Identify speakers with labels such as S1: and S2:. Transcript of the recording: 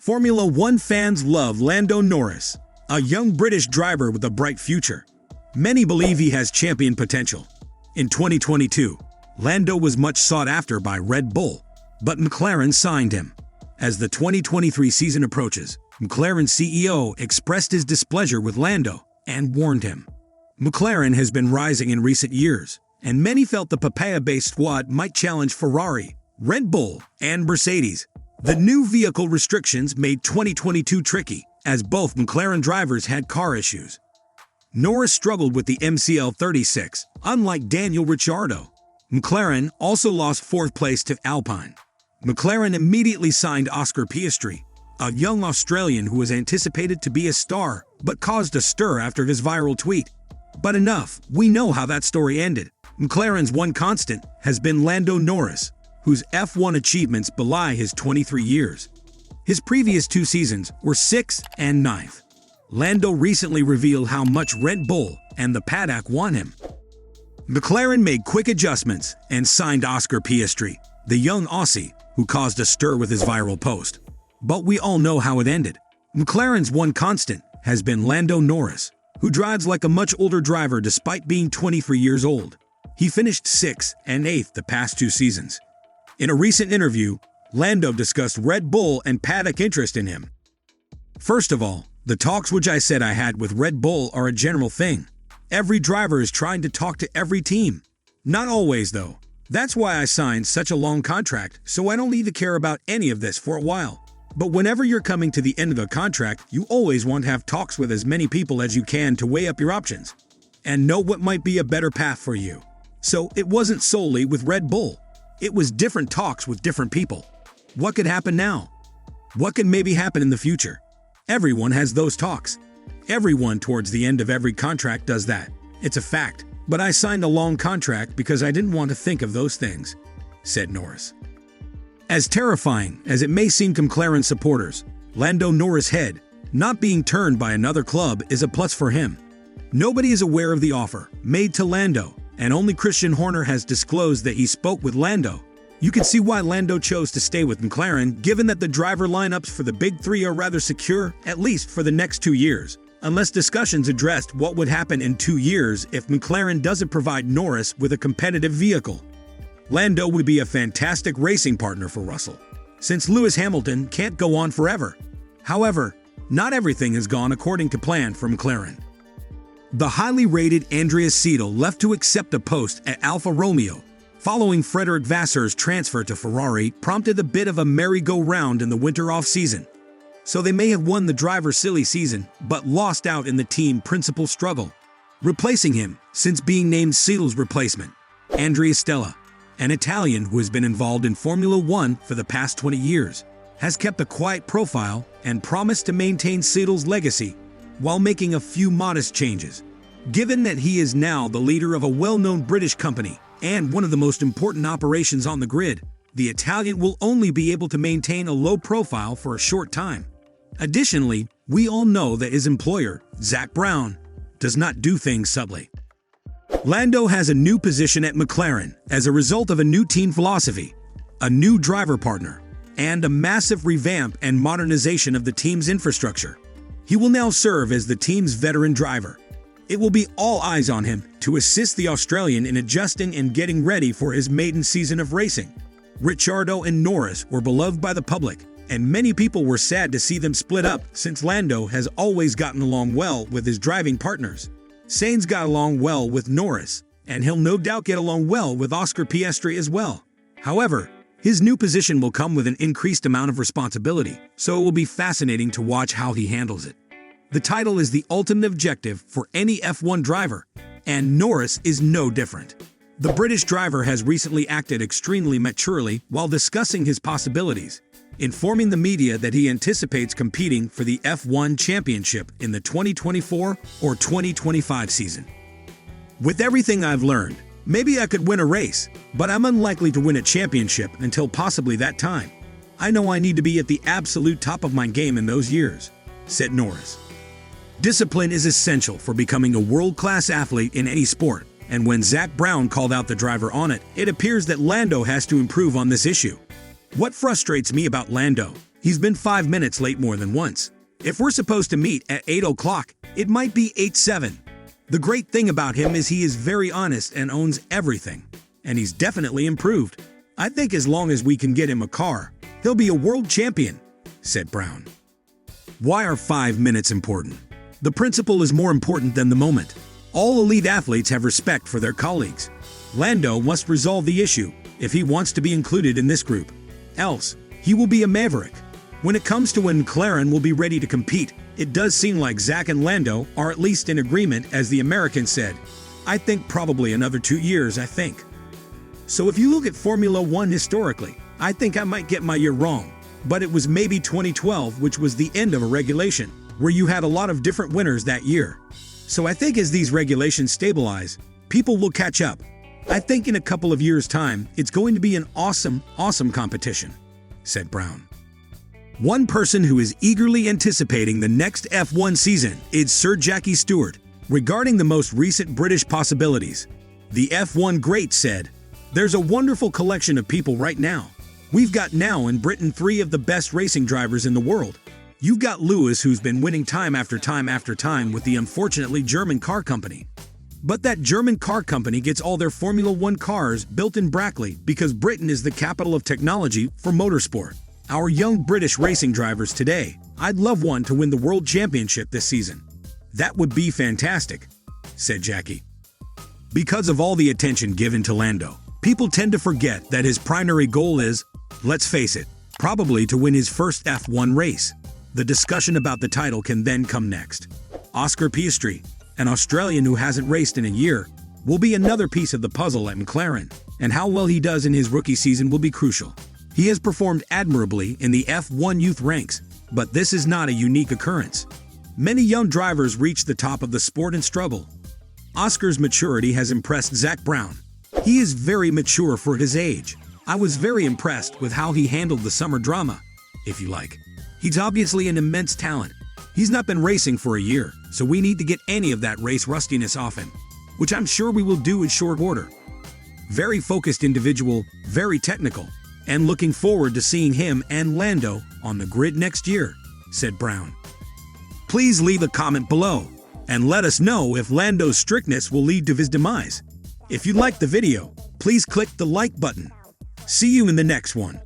S1: Formula One fans love Lando Norris, a young British driver with a bright future. Many believe he has champion potential. In 2022, Lando was much sought after by Red Bull, but McLaren signed him. As the 2023 season approaches, McLaren CEO expressed his displeasure with Lando and warned him. McLaren has been rising in recent years, and many felt the Papaya-based squad might challenge Ferrari, Red Bull, and Mercedes. The new vehicle restrictions made 2022 tricky, as both McLaren drivers had car issues. Norris struggled with the MCL36, unlike Daniel Ricciardo. McLaren also lost fourth place to Alpine. McLaren immediately signed Oscar Piastri, a young Australian who was anticipated to be a star, but caused a stir after his viral tweet. But enough, we know how that story ended. McLaren's one constant has been Lando Norris, whose F1 achievements belie his 23 years. His previous two seasons were 6th and 9th. Lando recently revealed how much Red Bull and the paddock want him. McLaren made quick adjustments and signed Oscar Piastri, the young Aussie, who caused a stir with his viral post. But we all know how it ended. McLaren's one constant has been Lando Norris, who drives like a much older driver despite being 23 years old. He finished 6th and 8th the past two seasons. In a recent interview, Lando discussed Red Bull and paddock interest in him. First of all, the talks which I said I had with Red Bull are a general thing. Every driver is trying to talk to every team. Not always, though. That's why I signed such a long contract, so I don't need to care about any of this for a while. But whenever you're coming to the end of a contract, you always want to have talks with as many people as you can to weigh up your options and know what might be a better path for you. So it wasn't solely with Red Bull. It was different talks with different people. What could happen now? What could maybe happen in the future? Everyone has those talks. Everyone towards the end of every contract does that. It's a fact. But I signed a long contract because I didn't want to think of those things, said Norris. As terrifying as it may seem to McLaren supporters, Lando Norris' head not being turned by another club is a plus for him. Nobody is aware of the offer made to Lando, and only Christian Horner has disclosed that he spoke with Lando. You can see why Lando chose to stay with McLaren, given that the driver lineups for the Big Three are rather secure, at least for the next 2 years, unless discussions addressed what would happen in 2 years if McLaren doesn't provide Norris with a competitive vehicle. Lando would be a fantastic racing partner for Russell, since Lewis Hamilton can't go on forever. However, not everything has gone according to plan for McLaren. The highly rated Andreas Seidl left to accept a post at Alfa Romeo, following Frederic Vassar's transfer to Ferrari, prompted a bit of a merry-go-round in the winter off-season. So they may have won the driver's silly season, but lost out in the team principal struggle. Replacing him, since being named Seidl's replacement, Andrea Stella, an Italian who has been involved in Formula One for the past 20 years, has kept a quiet profile and promised to maintain Seidl's legacy while making a few modest changes. Given that he is now the leader of a well-known British company and one of the most important operations on the grid, the Italian will only be able to maintain a low profile for a short time. Additionally, we all know that his employer, Zak Brown, does not do things subtly. Lando has a new position at McLaren as a result of a new team philosophy, a new driver partner, and a massive revamp and modernization of the team's infrastructure. He will now serve as the team's veteran driver. It will be all eyes on him to assist the Australian in adjusting and getting ready for his maiden season of racing. Ricciardo and Norris were beloved by the public, and many people were sad to see them split up since Lando has always gotten along well with his driving partners. Sainz got along well with Norris, and he'll no doubt get along well with Oscar Piastri as well. However, his new position will come with an increased amount of responsibility, so it will be fascinating to watch how he handles it. The title is the ultimate objective for any F1 driver, and Norris is no different. The British driver has recently acted extremely maturely while discussing his possibilities, informing the media that he anticipates competing for the F1 championship in the 2024 or 2025 season. With everything I've learned, maybe I could win a race, but I'm unlikely to win a championship until possibly that time. I know I need to be at the absolute top of my game in those years, said Norris. Discipline is essential for becoming a world-class athlete in any sport, and when Zak Brown called out the driver on it, it appears that Lando has to improve on this issue. What frustrates me about Lando He's been 5 minutes late more than once. If we're supposed to meet at 8 o'clock, it might be 8:07. The great thing about him is he is very honest and owns everything. And he's definitely improved. I think as long as we can get him a car, he'll be a world champion, said Brown. Why are 5 minutes important? The principle is more important than the moment. All elite athletes have respect for their colleagues. Lando must resolve the issue if he wants to be included in this group. Else, he will be a maverick. When it comes to when McLaren will be ready to compete, it does seem like Zach and Lando are at least in agreement, as the American said. I think probably another 2 years, I think. So if you look at Formula One historically, I think I might get my year wrong. But it was maybe 2012, which was the end of a regulation, where you had a lot of different winners that year. So I think as these regulations stabilize, people will catch up. I think in a couple of years' time, it's going to be an awesome competition, said Brown. One person who is eagerly anticipating the next F1 season is Sir Jackie Stewart. Regarding the most recent British possibilities, the F1 great said, "There's a wonderful collection of people right now. We've got now in Britain 3 of the best racing drivers in the world. You've got Lewis, who's been winning time after time with the unfortunately German car company. But that German car company gets all their Formula One cars built in Brackley because Britain is the capital of technology for motorsport. Our young British racing drivers today, I'd love one to win the World Championship this season. That would be fantastic," said Jackie. Because of all the attention given to Lando, people tend to forget that his primary goal is, let's face it, probably to win his first F1 race. The discussion about the title can then come next. Oscar Piastri, an Australian who hasn't raced in a year, will be another piece of the puzzle at McLaren, and how well he does in his rookie season will be crucial. He has performed admirably in the F1 youth ranks, but this is not a unique occurrence. Many young drivers reach the top of the sport and struggle. Oscar's maturity has impressed Zach Brown. He is very mature for his age. I was very impressed with how he handled the summer drama, if you like. He's obviously an immense talent. He's not been racing for a year, so we need to get any of that race rustiness off him, which I'm sure we will do in short order. Very focused individual, very technical, and looking forward to seeing him and Lando on the grid next year, said Brown. Please leave a comment below and let us know if Lando's strictness will lead to his demise. If you liked the video, please click the like button. See you in the next one.